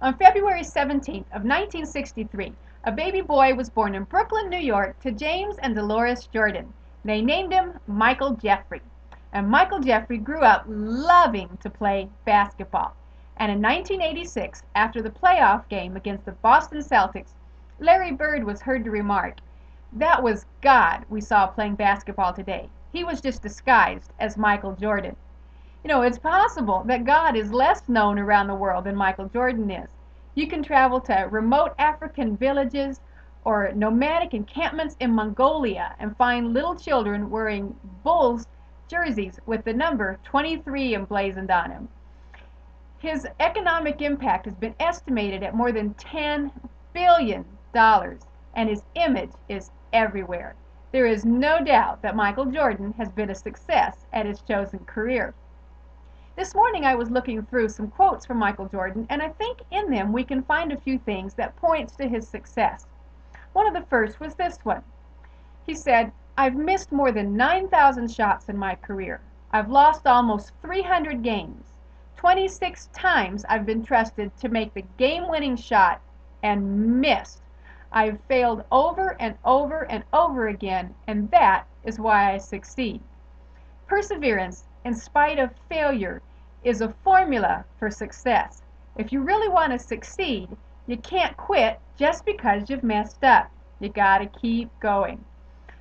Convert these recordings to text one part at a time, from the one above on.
On February 17th of 1963, a baby boy was born in Brooklyn, New York to James and Dolores Jordan. They named him Michael Jeffrey. And Michael Jeffrey grew up loving to play basketball. And in 1986, after the playoff game against the Boston Celtics, Larry Bird was heard to remark, "That was God we saw playing basketball today. He was just disguised as Michael Jordan." It's possible that God is less known around the world than Michael Jordan is. You can travel to remote African villages or nomadic encampments in Mongolia and find little children wearing Bulls jerseys with the number 23 emblazoned on them. His economic impact has been estimated at more than $10 billion, and his image is everywhere. There is no doubt that Michael Jordan has been a success at his chosen career. This morning I was looking through some quotes from Michael Jordan, and I think in them we can find a few things that points to his success. One of the first was this one. He said, "I've missed more than 9,000 shots in my career. I've lost almost 300 games. 26 times I've been trusted to make the game-winning shot and missed. I've failed over and over and over again, and that is why I succeed." Perseverance, in spite of failure, is a formula for success. If you really want to succeed, you can't quit just because you've messed up. You gotta keep going.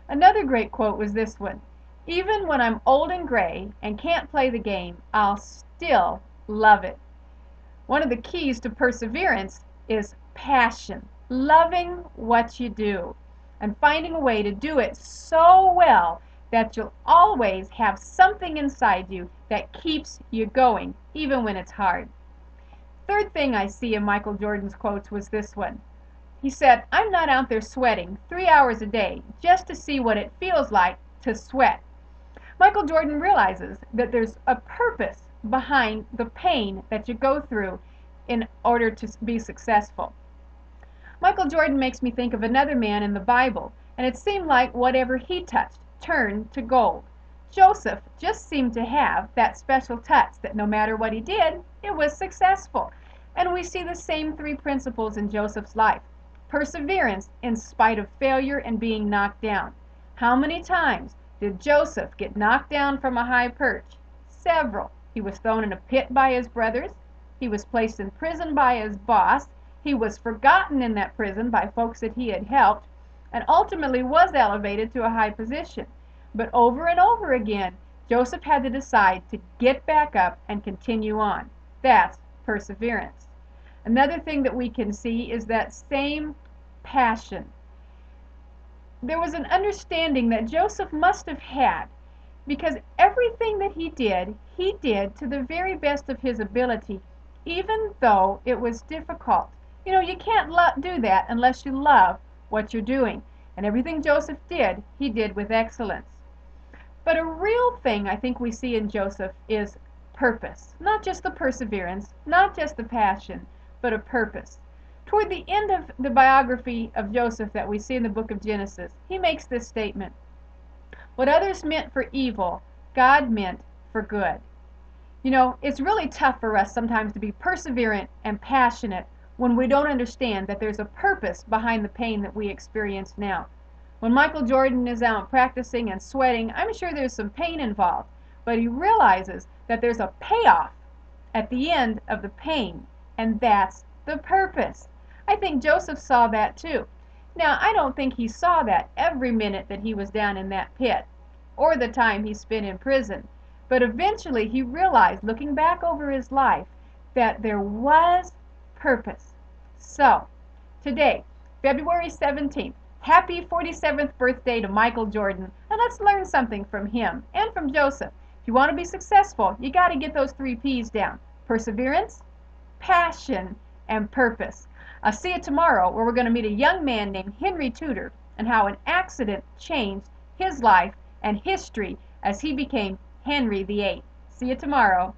Another great quote was this one. "Even when I'm old and gray and can't play the game, I'll still love it." One of the keys to perseverance is passion, loving what you do, and finding a way to do it so well that you'll always have something inside you that keeps you going, even when it's hard. Third thing I see in Michael Jordan's quotes was this one. He said, "I'm not out there sweating 3 hours a day just to see what it feels like to sweat." Michael Jordan realizes that there's a purpose behind the pain that you go through in order to be successful. Michael Jordan makes me think of another man in the Bible, and it seemed like whatever he touched turned to gold. Joseph just seemed to have that special touch that no matter what he did, it was successful. And we see the same three principles in Joseph's life. Perseverance in spite of failure and being knocked down. How many times did Joseph get knocked down from a high perch? Several. He was thrown in a pit by his brothers. He was placed in prison by his boss. He was forgotten in that prison by folks that he had helped, and ultimately was elevated to a high position. But over and over again, Joseph had to decide to get back up and continue on. That's perseverance. Another thing that we can see is that same passion. There was an understanding that Joseph must have had, because everything that he did to the very best of his ability, even though it was difficult. You can't do that unless you love what you're doing. And everything Joseph did, he did with excellence. But a real thing I think we see in Joseph is purpose. Not just the perseverance, not just the passion, but a purpose. Toward the end of the biography of Joseph that we see in the book of Genesis, he makes this statement. "What others meant for evil, God meant for good." It's really tough for us sometimes to be perseverant and passionate when we don't understand that there's a purpose behind the pain that we experience now. When Michael Jordan is out practicing and sweating, I'm sure there's some pain involved, but he realizes that there's a payoff at the end of the pain, and that's the purpose. I think Joseph saw that too. Now, I don't think he saw that every minute that he was down in that pit, or the time he spent in prison, but eventually he realized, looking back over his life, that there was purpose. So, today, February 17th, happy 47th birthday to Michael Jordan, and let's learn something from him and from Joseph. If you want to be successful, you got to get those 3 P's down. Perseverance, passion, and purpose. I'll see you tomorrow, where we're going to meet a young man named Henry Tudor and how an accident changed his life and history as he became Henry VIII. See you tomorrow.